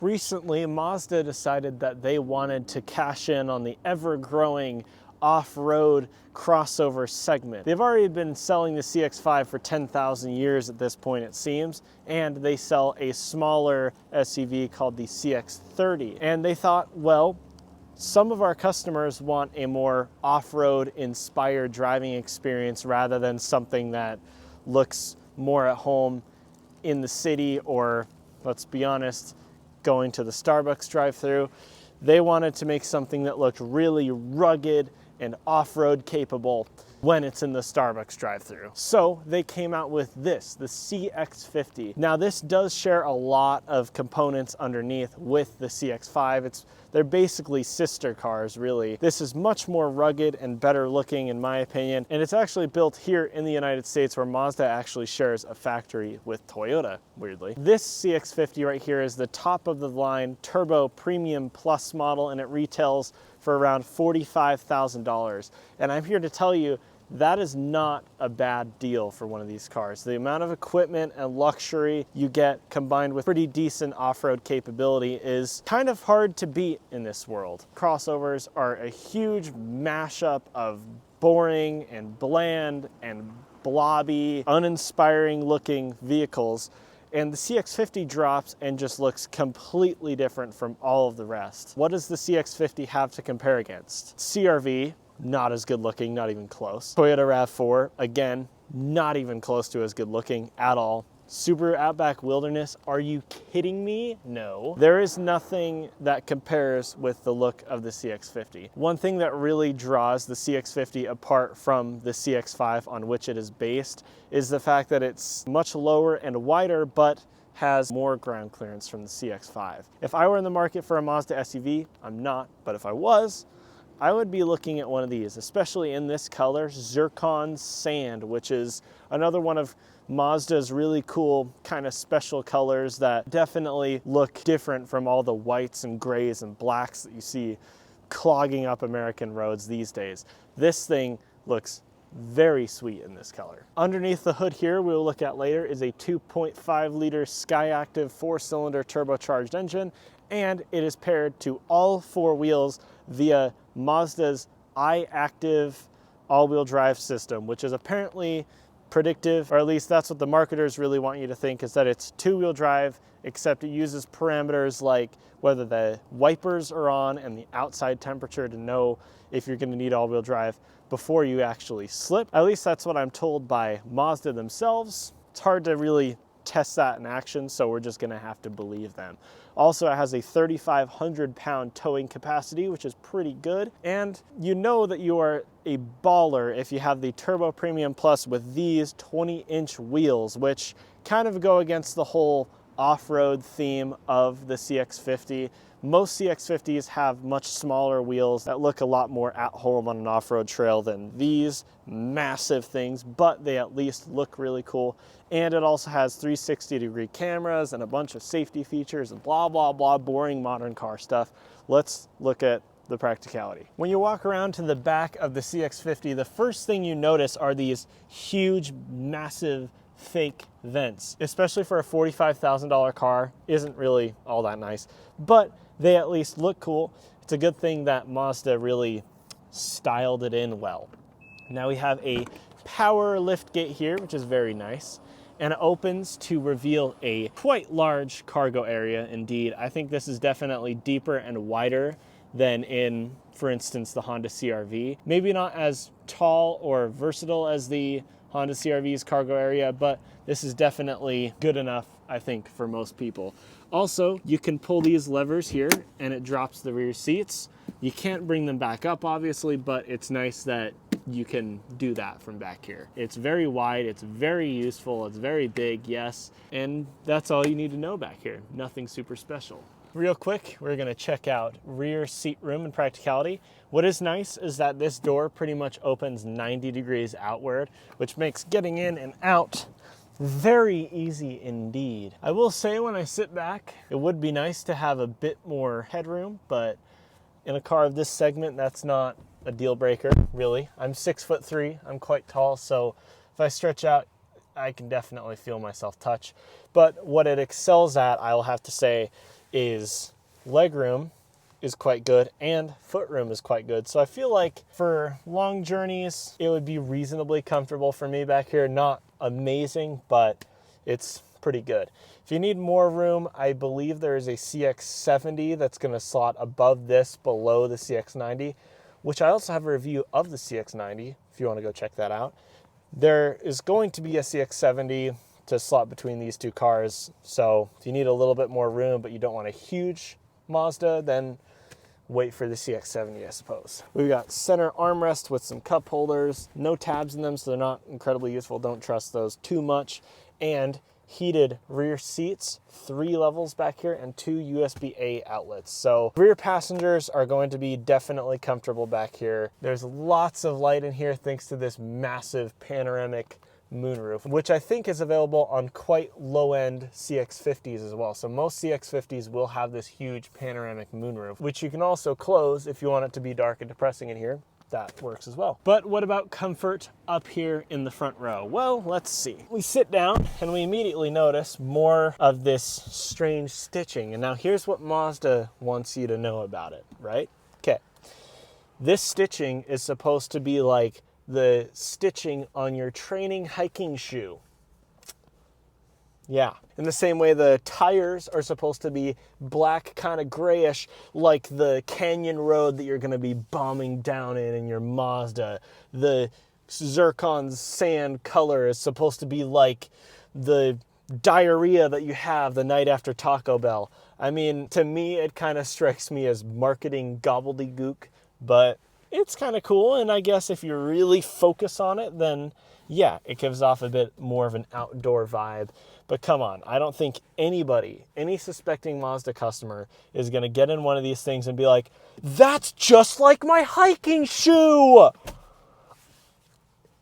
Recently, Mazda decided that they wanted to cash in on the ever-growing off-road crossover segment. They've already been selling the CX-5 for 10,000 years at this point, it seems, and they sell a smaller SUV called the CX-30. And they thought, well, some of our customers want a more off-road inspired driving experience rather than something that looks more at home in the city or, let's be honest, going to the Starbucks drive-thru. They wanted to make something that looked really rugged and off-road capable when it's in the Starbucks drive-thru. So they came out with this, the CX-50. Now this does share a lot of components underneath with the CX-5. They're basically sister cars, really. This is much more rugged and better looking in my opinion, and it's actually built here in the United States where Mazda actually shares a factory with Toyota, weirdly. This CX-50 right here is the top of the line Turbo Premium Plus model, and it retails for around $45,000. And I'm here to tell you that is not a bad deal for one of these cars. The amount of equipment and luxury you get combined with pretty decent off-road capability is kind of hard to beat in this world. Crossovers are a huge mashup of boring and bland and blobby, uninspiring looking vehicles. And the CX-50 drops and just looks completely different from all of the rest. What does the CX-50 have to compare against? CR-V, not as good looking, not even close. Toyota RAV4, again, not even close to as good looking at all. Subaru Outback Wilderness, are you kidding me? No. There is nothing that compares with the look of the CX-50. One thing that really draws the CX-50 apart from the CX-5 on which it is based is the fact that it's much lower and wider, but has more ground clearance from the CX-5. If I were in the market for a Mazda SUV, I'm not, but if I was, I would be looking at one of these, especially in this color, Zircon Sand, which is another one of Mazda's really cool kind of special colors that definitely look different from all the whites and grays and blacks that you see clogging up American roads these days. This thing looks very sweet in this color. Underneath the hood here, we'll look at later, is a 2.5 liter Skyactiv 4-cylinder turbocharged engine, and it is paired to all four wheels via Mazda's iActive all-wheel drive system, which is apparently predictive, or at least that's what the marketers really want you to think, is that it's two-wheel drive, except it uses parameters like whether the wipers are on and the outside temperature to know if you're going to need all-wheel drive before you actually slip. At least that's what I'm told by Mazda themselves. It's hard to really test that in action, so we're just going to have to believe them. Also, it has a 3,500 pound towing capacity, which is pretty good. And you know that you are a baller if you have the Turbo Premium Plus with these 20-inch wheels, which kind of go against the whole off-road theme of the CX-50. Most CX-50s have much smaller wheels that look a lot more at home on an off-road trail than these massive things, but they at least look really cool. And it also has 360-degree cameras and a bunch of safety features and blah, blah, blah, boring modern car stuff. Let's look at the practicality. When you walk around to the back of the CX-50, the first thing you notice are these huge, massive fake vents, especially for a $45,000 car. Isn't really all that nice, but they at least look cool. It's a good thing that Mazda really styled it in well. Now we have a power lift gate here, which is very nice, and it opens to reveal a quite large cargo area indeed. I think this is definitely deeper and wider than in, for instance, the Honda CR-V. Maybe not as tall or versatile as the Honda CR-V's cargo area, but this is definitely good enough, I think, for most people. Also, you can pull these levers here and it drops the rear seats. You can't bring them back up, obviously, but it's nice that you can do that from back here. It's very wide, it's very useful, it's very big, yes, and that's all you need to know back here. Nothing super special. Real quick, we're gonna check out rear seat room and practicality. What is nice is that this door pretty much opens 90 degrees outward, which makes getting in and out very easy indeed. I will say when I sit back, it would be nice to have a bit more headroom, but in a car of this segment, that's not a deal breaker, really. I'm 6'3", I'm quite tall, so if I stretch out, I can definitely feel myself touch. But what it excels at, I'll have to say, is legroom is quite good and footroom is quite good. So I feel like for long journeys, it would be reasonably comfortable for me back here. Not amazing, but it's pretty good. If you need more room, I believe there is a CX-70 that's going to slot above this, below the CX-90, which I also have a review of the CX-90 if you want to go check that out. There is going to be a CX-70 to slot between these two cars. So if you need a little bit more room, but you don't want a huge Mazda, then wait for the CX-70, I suppose. We've got center armrest with some cup holders, no tabs in them, so they're not incredibly useful. Don't trust those too much. And heated rear seats, 3 levels back here, and 2 USB-A outlets. So rear passengers are going to be definitely comfortable back here. There's lots of light in here thanks to this massive panoramic moonroof, which I think is available on quite low-end CX-50s as well. So most CX-50s will have this huge panoramic moonroof, which you can also close if you want it to be dark and depressing in here. That works as well. But what about comfort up here in the front row? Well, let's see. We sit down and we immediately notice more of this strange stitching. And now here's what Mazda wants you to know about it, right? Okay. This stitching is supposed to be like the stitching on your training hiking shoe. Yeah. In the same way the tires are supposed to be black, kind of grayish, like the canyon road that you're going to be bombing down in your Mazda. The zircon sand color is supposed to be like the diarrhea that you have the night after Taco Bell. I mean, to me, it kind of strikes me as marketing gobbledygook, but it's kind of cool, and I guess if you really focus on it, then yeah, it gives off a bit more of an outdoor vibe. But come on, I don't think anybody, any suspecting Mazda customer, is going to get in one of these things and be like, that's just like my hiking shoe!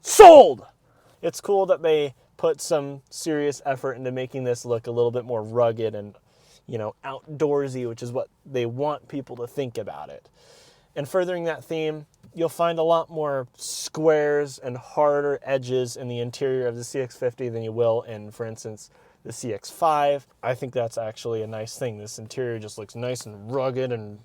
Sold! It's cool that they put some serious effort into making this look a little bit more rugged and, you know, outdoorsy, which is what they want people to think about it. And furthering that theme, you'll find a lot more squares and harder edges in the interior of the CX-50 than you will in, for instance, the CX-5. I think that's actually a nice thing. This interior just looks nice and rugged and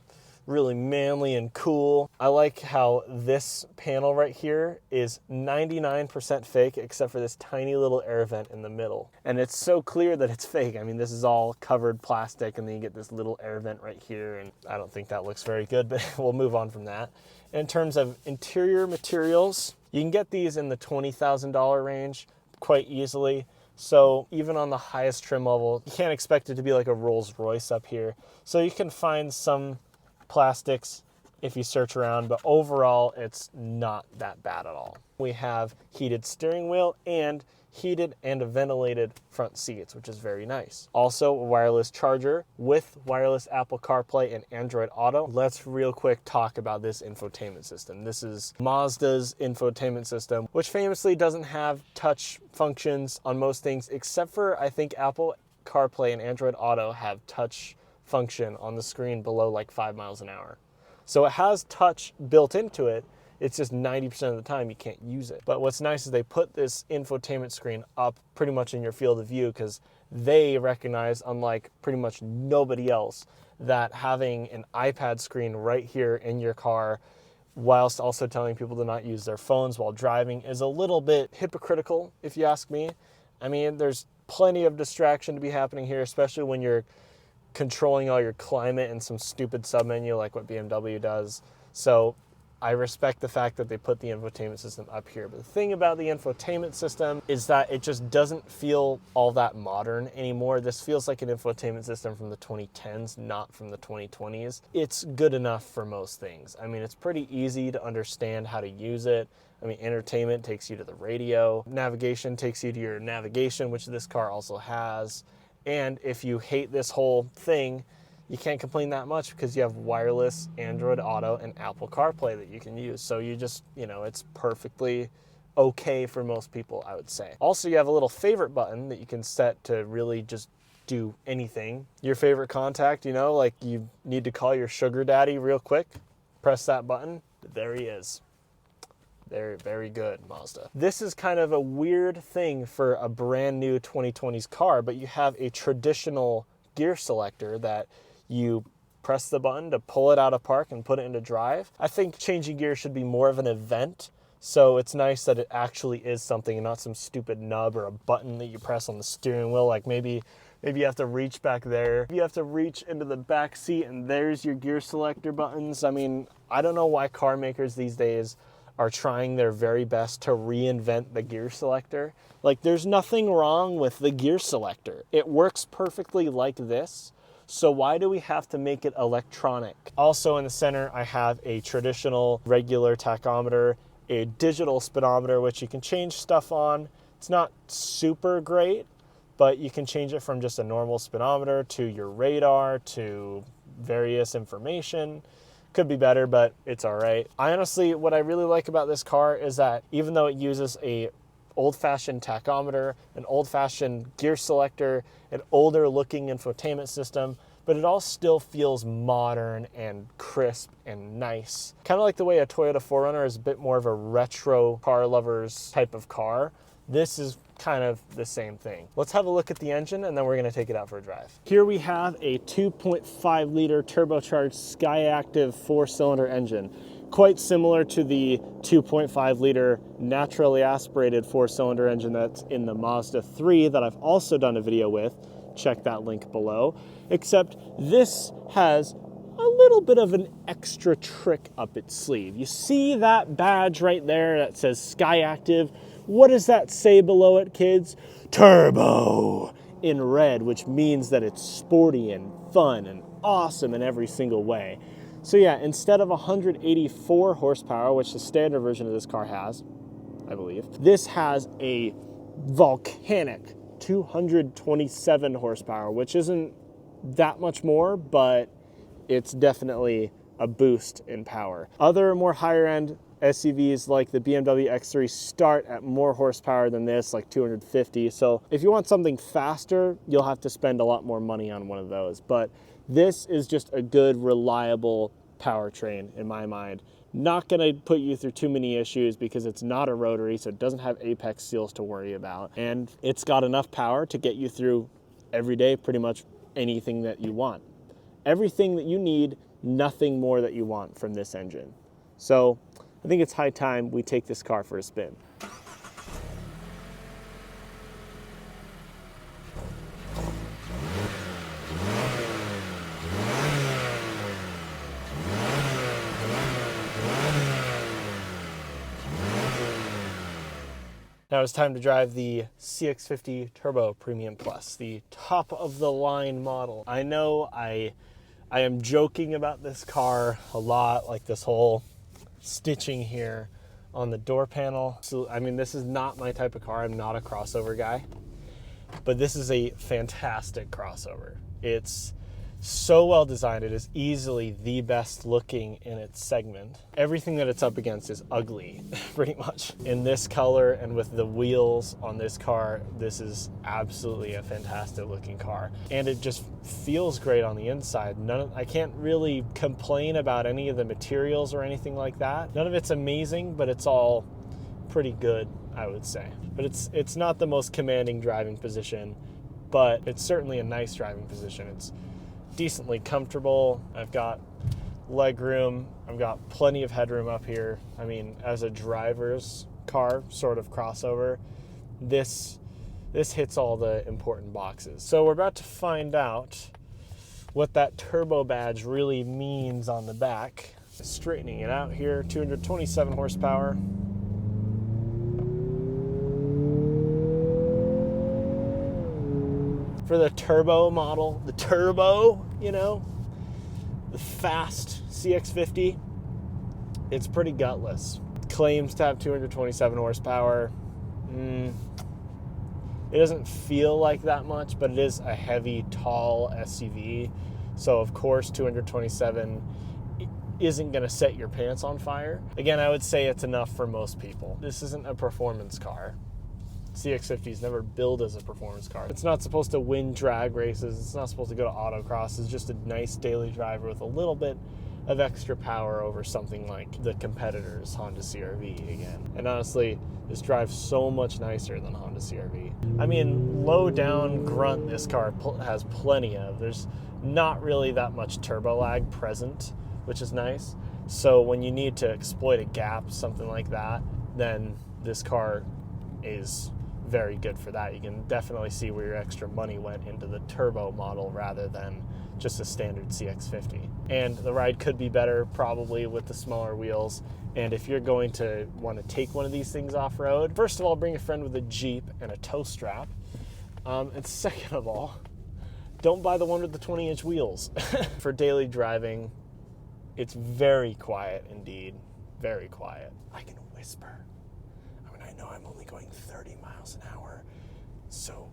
really manly and cool. I like how this panel right here is 99% fake except for this tiny little air vent in the middle. And it's so clear that it's fake. I mean, this is all covered plastic and then you get this little air vent right here, and I don't think that looks very good, but we'll move on from that. In terms of interior materials, you can get these in the $20,000 range quite easily. So even on the highest trim level, you can't expect it to be like a Rolls Royce up here. So you can find some plastics if you search around, but overall it's not that bad at all. We have heated steering wheel and heated and ventilated front seats, which is very nice. Also a wireless charger with wireless Apple CarPlay and Android Auto. Let's real quick talk about this infotainment system. This is Mazda's infotainment system, which famously doesn't have touch functions on most things, except for I think Apple CarPlay and Android Auto have touch function on the screen below like 5 miles an hour. So it has touch built into it. It's just 90% of the time you can't use it. But what's nice is they put this infotainment screen up pretty much in your field of view because they recognize, unlike pretty much nobody else, that having an iPad screen right here in your car whilst also telling people to not use their phones while driving is a little bit hypocritical, if you ask me. I mean, there's plenty of distraction to be happening here, especially when you're controlling all your climate in some stupid submenu like what BMW does. So I respect the fact that they put the infotainment system up here. But the thing about the infotainment system is that it just doesn't feel all that modern anymore. This feels like an infotainment system from the 2010s, not from the 2020s. It's good enough for most things. I mean, it's pretty easy to understand how to use it. I mean, entertainment takes you to the radio. Navigation takes you to your navigation, which this car also has. And if you hate this whole thing, you can't complain that much because you have wireless Android Auto and Apple CarPlay that you can use. So you just, you know, it's perfectly okay for most people, I would say. Also, you have a little favorite button that you can set to really just do anything. Your favorite contact, you know, like you need to call your sugar daddy real quick, press that button, there he is. Very, very good, Mazda. This is kind of a weird thing for a brand new 2020s car, but you have a traditional gear selector that you press the button to pull it out of park and put it into drive. I think changing gears should be more of an event. So it's nice that it actually is something and not some stupid nub or a button that you press on the steering wheel. Like maybe you have to reach back there. You have to reach into the back seat and there's your gear selector buttons. I mean, I don't know why car makers these days are trying their very best to reinvent the gear selector. Like, there's nothing wrong with the gear selector. It works perfectly like this. So why do we have to make it electronic? Also in the center, I have a traditional regular tachometer, a digital speedometer, which you can change stuff on. It's not super great, but you can change it from just a normal speedometer to your radar to various information. Could be better, but it's all right. Honestly, what I really like about this car is that even though it uses a old-fashioned tachometer, an old-fashioned gear selector, an older looking infotainment system, but it all still feels modern and crisp and nice. Kind of like the way a Toyota 4Runner is a bit more of a retro car lovers type of car. This is kind of the same thing. Let's have a look at the engine and then we're gonna take it out for a drive. Here we have a 2.5 liter turbocharged Skyactiv 4-cylinder engine. Quite similar to the 2.5 liter naturally aspirated 4-cylinder engine that's in the Mazda 3 that I've also done a video with. Check that link below. Except this has a little bit of an extra trick up its sleeve. You see that badge right there that says Skyactiv? What does that say below it, kids? Turbo in red, which means that it's sporty and fun and awesome in every single way. So yeah, instead of 184 horsepower, which the standard version of this car has, I believe, this has a volcanic 227 horsepower, which isn't that much more, but it's definitely a boost in power. Other more higher end SUVs like the BMW X3 start at more horsepower than this, like 250. So if you want something faster, you'll have to spend a lot more money on one of those. But this is just a good, reliable powertrain in my mind. Not gonna put you through too many issues because it's not a rotary, so it doesn't have apex seals to worry about. And it's got enough power to get you through every day, pretty much anything that you want. Everything that you need, nothing more that you want from this engine. So I think it's high time we take this car for a spin. Now it's time to drive the CX-50 Turbo Premium Plus, the top of the line model. I know I am joking about this car a lot, like this whole stitching here on the door panel. So, I mean, this is not my type of car. I'm not a crossover guy, but this is a fantastic crossover. It's so well designed. It is easily the best looking in its segment. Everything that it's up against is ugly, pretty much. In this color and with the wheels on this car, this is absolutely a fantastic looking car. And it just feels great on the inside. I can't really complain about any of the materials or anything like that. None of it's amazing, but it's all pretty good, I would say. But it's not the most commanding driving position, but it's certainly a nice driving position. It's decently comfortable. I've got leg room. I've got plenty of headroom up here. I mean, as a driver's car, sort of crossover, this hits all the important boxes. So we're about to find out what that turbo badge really means on the back. Straightening it out here, 227 horsepower. For the turbo model, the turbo, you know, the fast CX-50, it's pretty gutless. Claims to have 227 horsepower. It doesn't feel like that much, but it is a heavy, tall SUV. So of course, 227 isn't gonna set your pants on fire. Again, I would say it's enough for most people. This isn't a performance car. CX-50 is never billed as a performance car. It's not supposed to win drag races. It's not supposed to go to autocross. It's just a nice daily driver with a little bit of extra power over something like the competitors, Honda CR-V again. And honestly, this drives so much nicer than Honda CR-V. I mean, low down grunt this car has plenty of. There's not really that much turbo lag present, which is nice. So when you need to exploit a gap, something like that, then this car is very good for that. You can definitely see where your extra money went into the turbo model rather than just a standard CX-50. And the ride could be better probably with the smaller wheels. And if you're going to want to take one of these things off-road, first of all, bring a friend with a Jeep and a tow strap. And second of all, don't buy the one with the 20-inch wheels. For daily driving, it's very quiet indeed, very quiet. I can whisper. I mean, I know I'm only going 30 miles an hour, so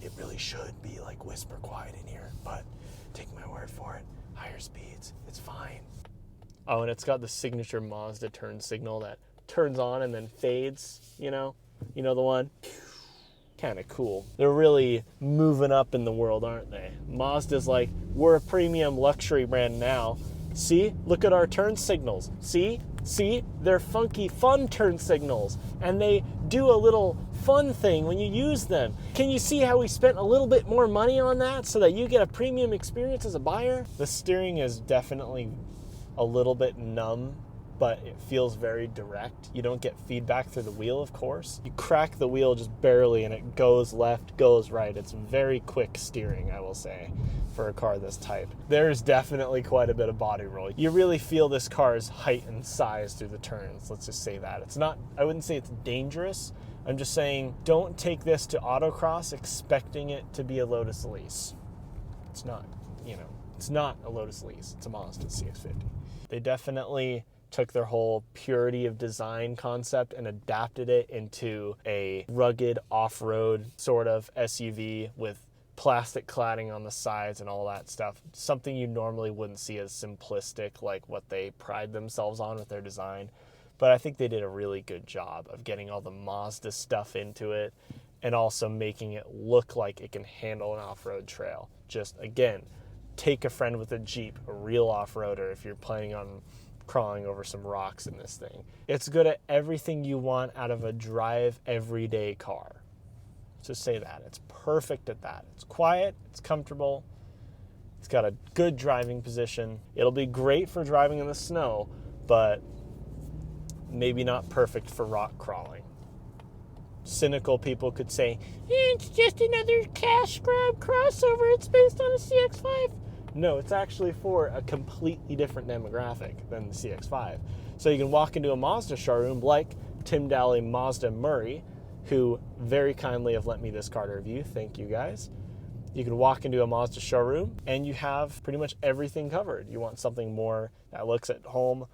it really should be like whisper quiet in here, but take my word for it, higher speeds, it's fine. Oh, and it's got the signature Mazda turn signal that turns on and then fades, you know the one? Kind of cool. They're really moving up in the world, aren't they? Mazda's like, we're a premium luxury brand now. See, look at our turn signals. See, they're funky, fun turn signals. And they do a little fun thing when you use them. Can you see how we spent a little bit more money on that so that you get a premium experience as a buyer? The steering is definitely a little bit numb, but it feels very direct. You don't get feedback through the wheel, of course. You crack the wheel just barely and it goes left, goes right. It's very quick steering, I will say, for a car this type. There's definitely quite a bit of body roll. You really feel this car's height and size through the turns, let's just say that. It's not, I wouldn't say it's dangerous. I'm just saying don't take this to autocross expecting it to be a Lotus Elise. It's not, it's not a Lotus Elise. It's a Mazda CX-50. They definitely took their whole purity of design concept and adapted it into a rugged off-road sort of SUV with plastic cladding on the sides and all that stuff. Something you normally wouldn't see as simplistic like what they pride themselves on with their design. But I think they did a really good job of getting all the Mazda stuff into it and also making it look like it can handle an off-road trail. Just, again, take a friend with a Jeep, a real off-roader, if you're planning on crawling over some rocks in this thing. It's good at everything you want out of a drive everyday car. Just say that. It's perfect at that. It's quiet, it's comfortable, it's got a good driving position. It'll be great for driving in the snow, but maybe not perfect for rock crawling. Cynical people could say, it's just another cash grab crossover. It's based on a CX-5. No, it's actually for a completely different demographic than the CX-5. So you can walk into a Mazda showroom like Tim Daly Mazda Murray, who very kindly have lent me this car to review. Thank you guys. You can walk into a Mazda showroom and you have pretty much everything covered. You want something more that looks at home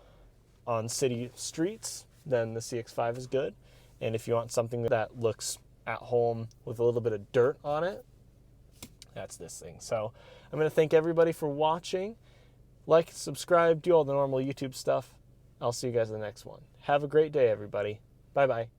on city streets, then the CX-5 is good. And if you want something that looks at home with a little bit of dirt on it, that's this thing. So I'm going to thank everybody for watching. Like, subscribe, do all the normal YouTube stuff. I'll see you guys in the next one. Have a great day, everybody. Bye-bye.